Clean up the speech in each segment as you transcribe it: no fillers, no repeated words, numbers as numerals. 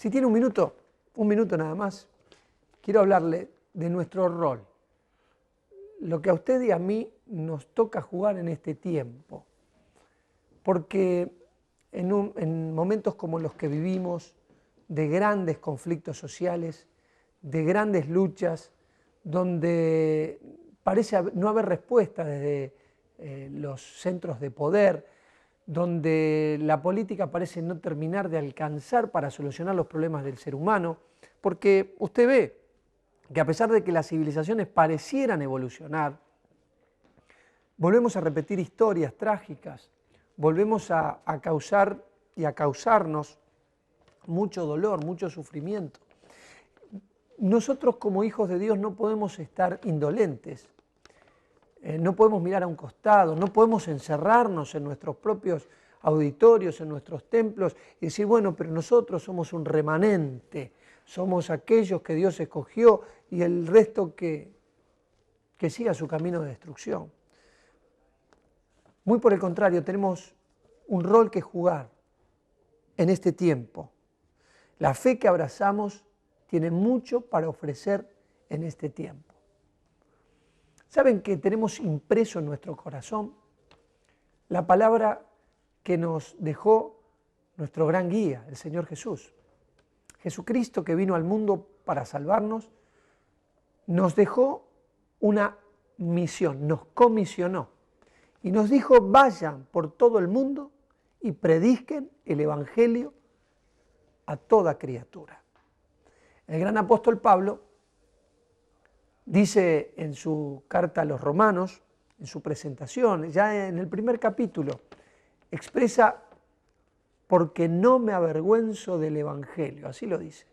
Si tiene un minuto nada más, quiero hablarle de nuestro rol. Lo que a usted y a mí nos toca jugar en este tiempo. Porque en momentos como los que vivimos, de grandes conflictos sociales, de grandes luchas, donde parece no haber respuesta desde los centros de poder, donde la política parece no terminar de alcanzar para solucionar los problemas del ser humano, porque usted ve que a pesar de que las civilizaciones parecieran evolucionar, volvemos a repetir historias trágicas, volvemos a causar y a causarnos mucho dolor, mucho sufrimiento. Nosotros como hijos de Dios no podemos estar indolentes, no podemos mirar a un costado, no podemos encerrarnos en nuestros propios auditorios, en nuestros templos y decir, bueno, pero nosotros somos un remanente, somos aquellos que Dios escogió y el resto que siga su camino de destrucción. Muy por el contrario, tenemos un rol que jugar en este tiempo. La fe que abrazamos tiene mucho para ofrecer en este tiempo. ¿Saben que tenemos impreso en nuestro corazón la palabra que nos dejó nuestro gran guía, el Señor Jesús? Jesucristo, que vino al mundo para salvarnos, nos dejó una misión, nos comisionó y nos dijo, vayan por todo el mundo y prediquen el Evangelio a toda criatura. El gran apóstol Pablo dice en su carta a los Romanos, en su presentación, ya en el primer capítulo, expresa, porque no me avergüenzo del Evangelio, así lo dice,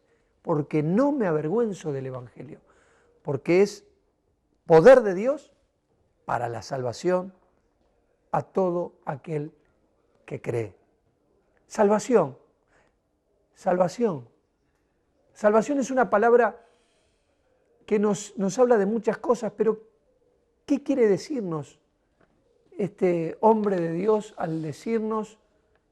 porque no me avergüenzo del Evangelio, porque es poder de Dios para la salvación a todo aquel que cree. Salvación, salvación. Salvación es una palabra que nos habla de muchas cosas, pero ¿qué quiere decirnos este hombre de Dios al decirnos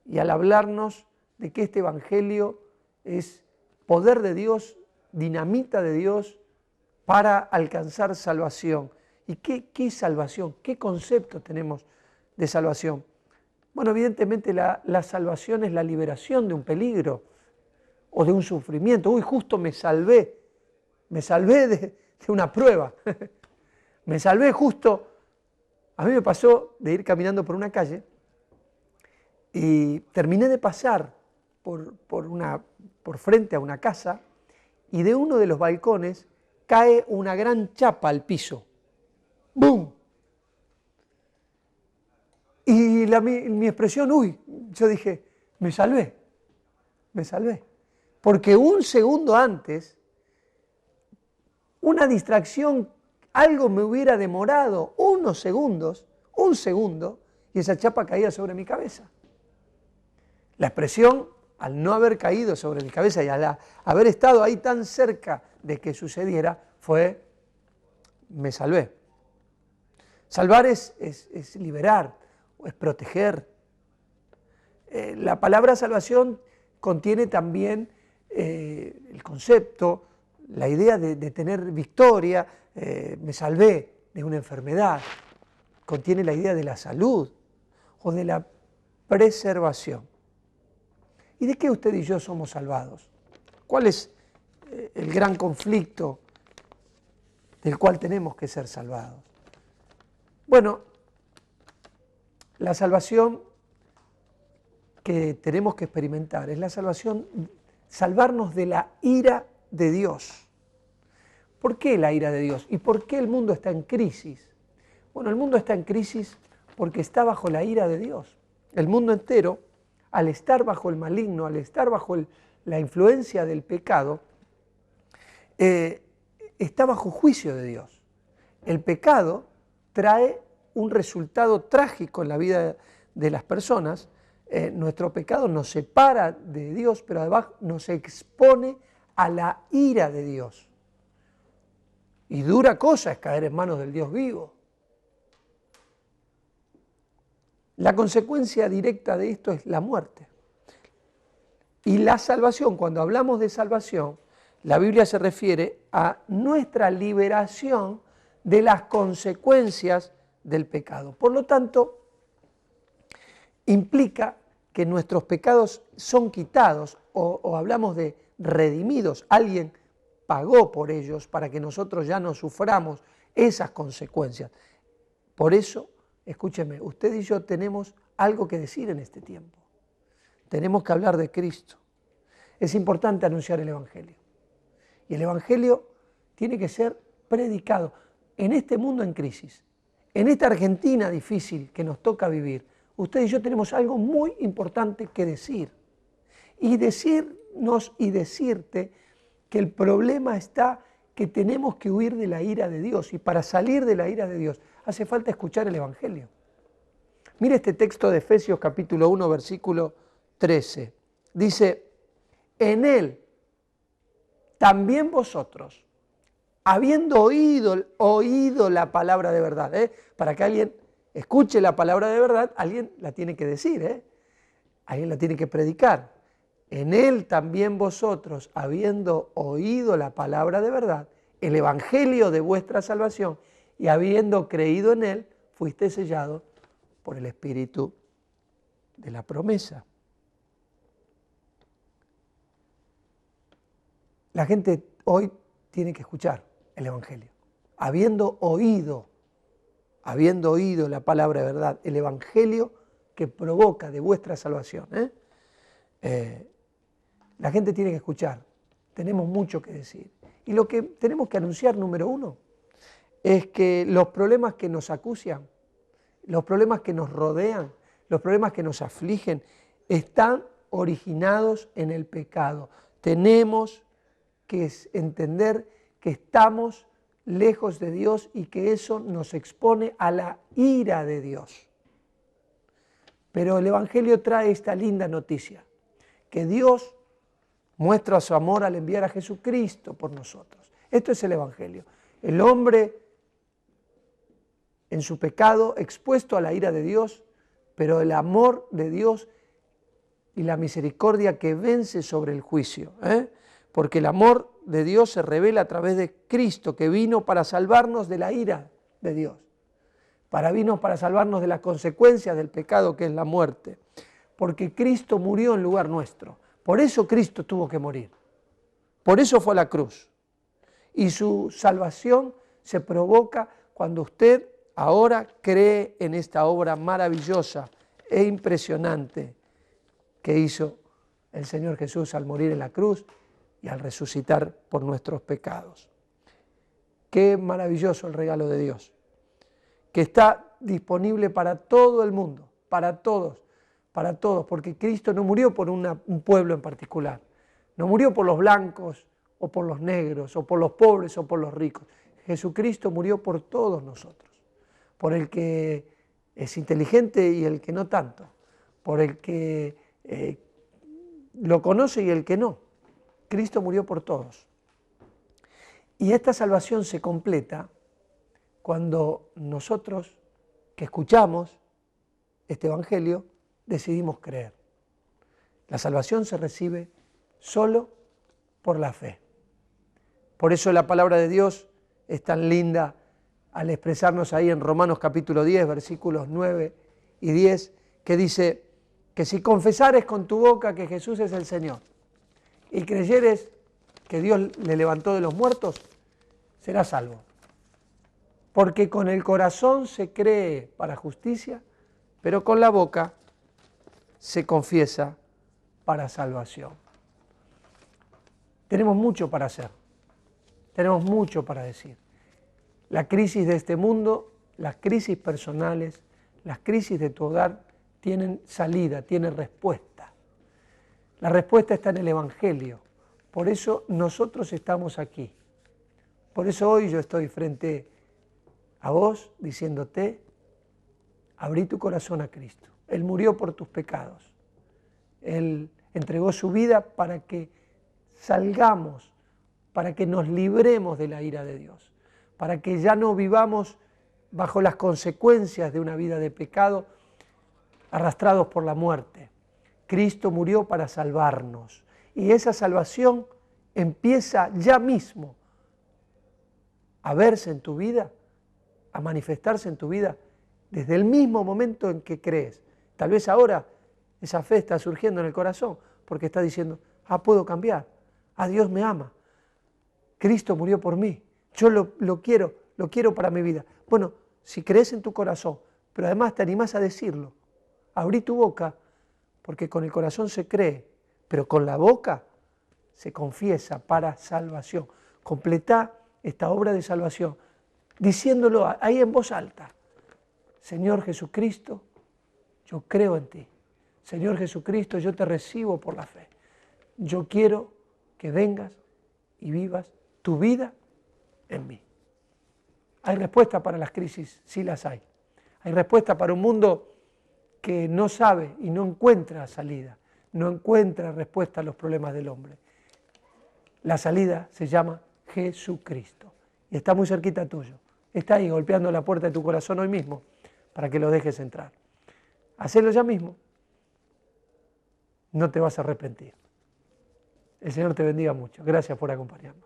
y al hablarnos de que este Evangelio es poder de Dios, dinamita de Dios para alcanzar salvación? ¿Y qué salvación? ¿Qué concepto tenemos de salvación? Bueno, evidentemente la salvación es la liberación de un peligro o de un sufrimiento. Uy, justo me salvé de una prueba, me salvé justo. A mí me pasó de ir caminando por una calle y terminé de pasar por frente a una casa y de uno de los balcones cae una gran chapa al piso. ¡Bum! Y mi expresión, yo dije, me salvé. Porque un segundo antes, una distracción, algo me hubiera demorado un segundo, y esa chapa caía sobre mi cabeza. La expresión, al no haber caído sobre mi cabeza y al haber estado ahí tan cerca de que sucediera, fue, me salvé. Salvar es liberar, es proteger. La palabra salvación contiene también el concepto, la idea de tener victoria, me salvé de una enfermedad, contiene la idea de la salud o de la preservación. ¿Y de qué usted y yo somos salvados? ¿Cuál es el gran conflicto del cual tenemos que ser salvados? Bueno, la salvación que tenemos que experimentar es la salvación, salvarnos de la ira de Dios. ¿Por qué la ira de Dios? ¿Y por qué el mundo está en crisis? Bueno, el mundo está en crisis porque está bajo la ira de Dios. El mundo entero, al estar bajo el maligno, al estar bajo la influencia del pecado, está bajo juicio de Dios. El pecado trae un resultado trágico en la vida de las personas. Nuestro pecado nos separa de Dios, pero además nos expone a la ira de Dios. Y dura cosa es caer en manos del Dios vivo. La consecuencia directa de esto es la muerte. Y la salvación, cuando hablamos de salvación, la Biblia se refiere a nuestra liberación de las consecuencias del pecado. Por lo tanto, implica que nuestros pecados son quitados o hablamos de redimidos. Alguien pagó por ellos para que nosotros ya no suframos esas consecuencias. Por eso, escúcheme, usted y yo tenemos algo que decir en este tiempo. Tenemos que hablar de Cristo. Es importante anunciar el Evangelio. Y el Evangelio tiene que ser predicado en este mundo en crisis, en esta Argentina difícil que nos toca vivir. Usted y yo tenemos algo muy importante que decir. Y decirnos y decirte que el problema está que tenemos que huir de la ira de Dios. Y para salir de la ira de Dios hace falta escuchar el Evangelio. Mire este texto de Efesios capítulo 1, versículo 13. Dice, en Él también vosotros, habiendo oído la palabra de verdad, para que alguien escuche la palabra de verdad, alguien la tiene que decir, alguien la tiene que predicar. En Él también vosotros, habiendo oído la palabra de verdad, el evangelio de vuestra salvación, y habiendo creído en Él, fuiste sellado por el Espíritu de la promesa. La gente hoy tiene que escuchar el evangelio, habiendo oído la palabra de verdad, el evangelio que provoca de vuestra salvación. La gente tiene que escuchar, tenemos mucho que decir. Y lo que tenemos que anunciar, número uno, es que los problemas que nos acucian, los problemas que nos rodean, los problemas que nos afligen, están originados en el pecado. Tenemos que entender que estamos lejos de Dios y que eso nos expone a la ira de Dios. Pero el Evangelio trae esta linda noticia, que Dios muestra su amor al enviar a Jesucristo por nosotros. Esto es el Evangelio. El hombre en su pecado expuesto a la ira de Dios, pero el amor de Dios y la misericordia que vence sobre el juicio. Porque el amor de Dios se revela a través de Cristo, que vino para salvarnos de la ira de Dios. Vino para salvarnos de las consecuencias del pecado, que es la muerte. Porque Cristo murió en lugar nuestro. Por eso Cristo tuvo que morir. Por eso fue a la cruz. Y su salvación se provoca cuando usted ahora cree en esta obra maravillosa e impresionante que hizo el Señor Jesús al morir en la cruz y al resucitar por nuestros pecados. Qué maravilloso el regalo de Dios, que está disponible para todo el mundo, para todos, porque Cristo no murió por un pueblo en particular, no murió por los blancos o por los negros o por los pobres o por los ricos. Jesucristo murió por todos nosotros, por el que es inteligente y el que no tanto, por el que lo conoce y el que no. Cristo murió por todos. Y esta salvación se completa cuando nosotros que escuchamos este Evangelio decidimos creer. La salvación se recibe solo por la fe. Por eso la palabra de Dios es tan linda al expresarnos ahí en Romanos capítulo 10, versículos 9 y 10, que dice que si confesares con tu boca que Jesús es el Señor y creyeres que Dios le levantó de los muertos, serás salvo. Porque con el corazón se cree para justicia, pero con la boca se confiesa para salvación. Tenemos mucho para hacer, tenemos mucho para decir. La crisis de este mundo, las crisis personales, las crisis de tu hogar tienen salida, tienen respuesta. La respuesta está en el Evangelio. Por eso nosotros estamos aquí. Por eso hoy yo estoy frente a vos diciéndote, abrí tu corazón a Cristo. Él murió por tus pecados. Él entregó su vida para que salgamos, para que nos libremos de la ira de Dios, para que ya no vivamos bajo las consecuencias de una vida de pecado, arrastrados por la muerte. Cristo murió para salvarnos. Y esa salvación empieza ya mismo a verse en tu vida, a manifestarse en tu vida, desde el mismo momento en que crees. Tal vez ahora esa fe está surgiendo en el corazón, porque está diciendo, puedo cambiar, Dios me ama, Cristo murió por mí, yo lo quiero para mi vida. Bueno, si crees en tu corazón, pero además te animás a decirlo, abrí tu boca, porque con el corazón se cree, pero con la boca se confiesa para salvación. Completá esta obra de salvación, diciéndolo ahí en voz alta. Señor Jesucristo, yo creo en ti. Señor Jesucristo, yo te recibo por la fe. Yo quiero que vengas y vivas tu vida en mí. ¿Hay respuesta para las crisis? Sí las hay. Hay respuesta para un mundo que no sabe y no encuentra salida, no encuentra respuesta a los problemas del hombre. La salida se llama Jesucristo y está muy cerquita tuyo. Está ahí golpeando la puerta de tu corazón hoy mismo para que lo dejes entrar. Hacelo ya mismo. No te vas a arrepentir. El Señor te bendiga mucho. Gracias por acompañarnos.